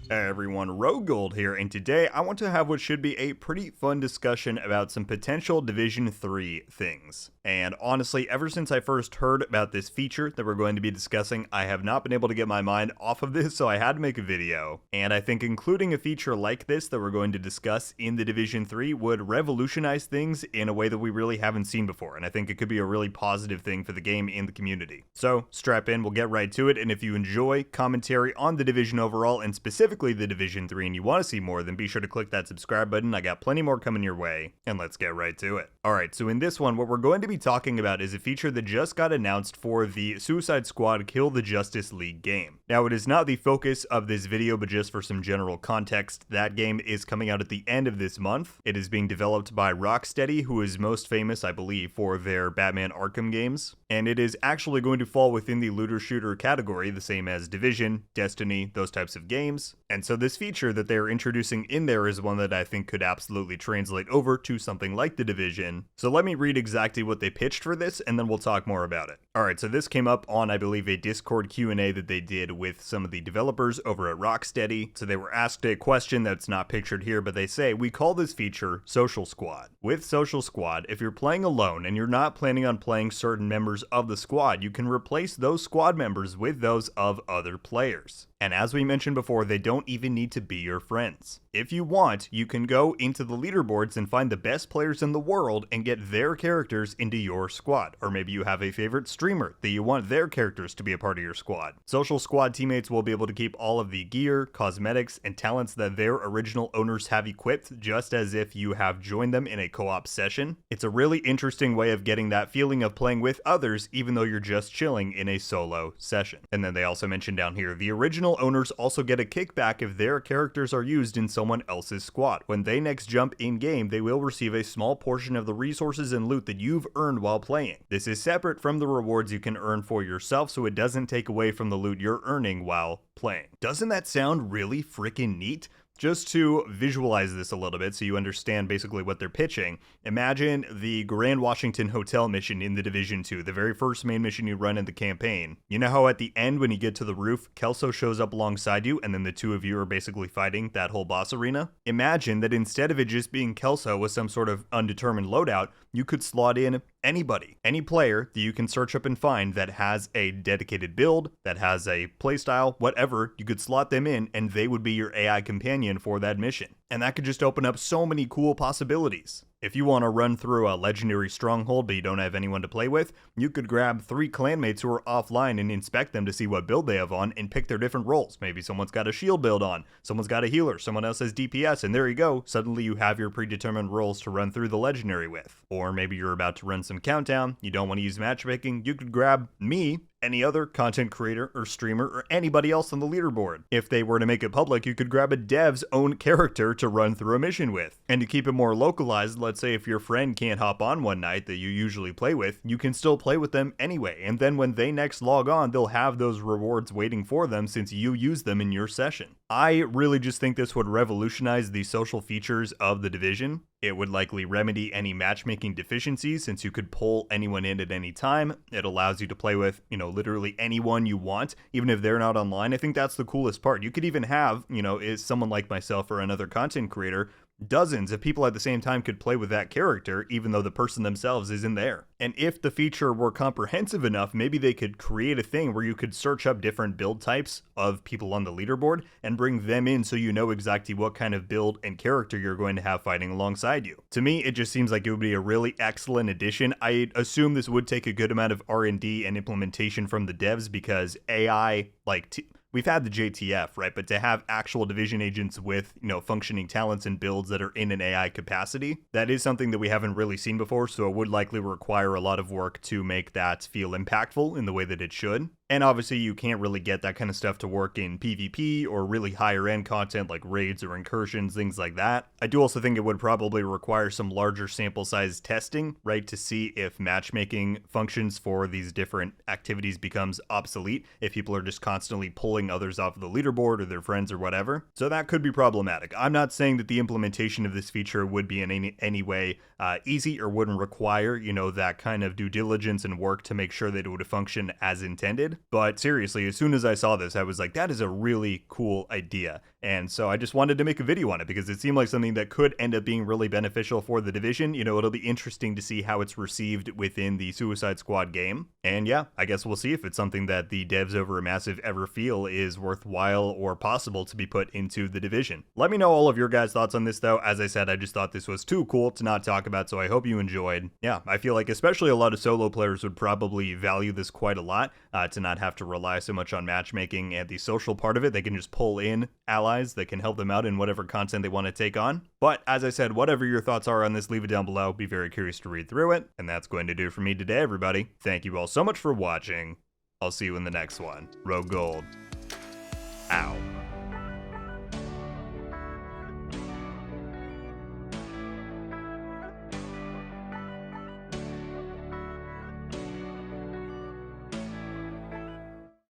Hey everyone, RogueGold here, and today I want to have what should be a pretty fun discussion about some potential Division 3 things. And honestly, ever since I first heard about this feature that we're going to be discussing, I have not been able to get my mind off of this, so I had to make a video. And I think including a feature like this that we're going to discuss in the Division 3 would revolutionize things in a way that we really haven't seen before, and I think it could be a really positive thing for the game and the community. So, strap in, we'll get right to it, and if you enjoy commentary on the Division overall, and specifically the Division 3 and you want to see more, then be sure to click that subscribe button. I got plenty more coming your way, and let's get right to it. Alright, so in this one, what we're going to be talking about is a feature that just got announced for the Suicide Squad Kill the Justice League game. Now, it is not the focus of this video, but just for some general context, that game is coming out at the end of this month. It is being developed by Rocksteady, who is most famous, I believe, for their Batman Arkham games, and it is actually going to fall within the looter shooter category, the same as Division, Destiny, those types of games. And so this feature that they're introducing in there is one that I think could absolutely translate over to something like the Division. So let me read exactly what they pitched for this, and then we'll talk more about it. Alright, so this came up on, I believe, a Discord Q&A that they did with some of the developers over at Rocksteady. So they were asked a question that's not pictured here, but they say, we call this feature Social Squad. With Social Squad, if you're playing alone and you're not planning on playing certain members of the squad, you can replace those squad members with those of other players. And as we mentioned before, they don't even need to be your friends. If you want, you can go into the leaderboards and find the best players in the world and get their characters into your squad. Or maybe you have a favorite streamer that you want their characters to be a part of your squad. Social Squad teammates will be able to keep all of the gear, cosmetics, and talents that their original owners have equipped, just as if you have joined them in a co-op session. It's a really interesting way of getting that feeling of playing with others, even though you're just chilling in a solo session. And then they also mentioned down here, the original owners also get a kickback if their characters are used in someone else's squad. When they next jump in game, they will receive a small portion of the resources and loot that you've earned while playing. This is separate from the rewards you can earn for yourself, so it doesn't take away from the loot you're earning while playing. Doesn't that sound really freaking neat? Just to visualize this a little bit so you understand basically what they're pitching, imagine the Grand Washington Hotel mission in the Division 2, the very first main mission you run in the campaign. You know how at the end when you get to the roof, Kelso shows up alongside you and then the two of you are basically fighting that whole boss arena? Imagine that instead of it just being Kelso with some sort of undetermined loadout, you could slot in anybody, any player that you can search up and find that has a dedicated build, that has a playstyle, whatever, you could slot them in and they would be your AI companion for that mission. And that could just open up so many cool possibilities. If you want to run through a legendary stronghold but you don't have anyone to play with, you could grab 3 clanmates who are offline and inspect them to see what build they have on and pick their different roles. Maybe someone's got a shield build on, someone's got a healer, someone else has DPS, and there you go, suddenly you have your predetermined roles to run through the legendary with. Or maybe you're about to run some countdown, you don't want to use matchmaking, you could grab me, any other content creator or streamer or anybody else on the leaderboard. If they were to make it public, you could grab a dev's own character to run through a mission with. And to keep it more localized, let's say if your friend can't hop on one night that you usually play with, you can still play with them anyway. And then when they next log on, they'll have those rewards waiting for them since you use them in your session. I really just think this would revolutionize the social features of the Division. It would likely remedy any matchmaking deficiencies since you could pull anyone in at any time. It allows you to play with, literally anyone you want, even if they're not online. I think that's the coolest part. You could even have, is someone like myself or another content creator, dozens of people at the same time could play with that character, even though the person themselves isn't there. And if the feature were comprehensive enough, maybe they could create a thing where you could search up different build types of people on the leaderboard and bring them in so you know exactly what kind of build and character you're going to have fighting alongside you. To me, it just seems like it would be a really excellent addition. I assume this would take a good amount of R&D and implementation from the devs because AI, we've had the JTF, right? But to have actual Division agents with, functioning talents and builds that are in an AI capacity, that is something that we haven't really seen before, so it would likely require a lot of work to make that feel impactful in the way that it should. And obviously you can't really get that kind of stuff to work in PvP or really higher end content like raids or incursions, things like that. I do also think it would probably require some larger sample size testing, right, to see if matchmaking functions for these different activities becomes obsolete, if people are just constantly pulling others off of the leaderboard or their friends or whatever. So that could be problematic. I'm not saying that the implementation of this feature would be in any way easy or wouldn't require, that kind of due diligence and work to make sure that it would function as intended. But seriously, as soon as I saw this, I was like, that is a really cool idea. And so I just wanted to make a video on it because it seemed like something that could end up being really beneficial for the Division. You know, it'll be interesting to see how it's received within the Suicide Squad game. And yeah, I guess we'll see if it's something that the devs over at Massive ever feel is worthwhile or possible to be put into the Division. Let me know all of your guys' thoughts on this though. As I said, I just thought this was too cool to not talk about, so I hope you enjoyed. Yeah, I feel like especially a lot of solo players would probably value this quite a lot, to not have to rely so much on matchmaking and the social part of it. They can just pull in allies that can help them out in whatever content they want to take on. But as I said, whatever your thoughts are on this, leave it down below. Be very curious to read through it. And that's going to do it for me today, everybody. Thank you all so much for watching. I'll see you in the next one. RogueGold. Ow.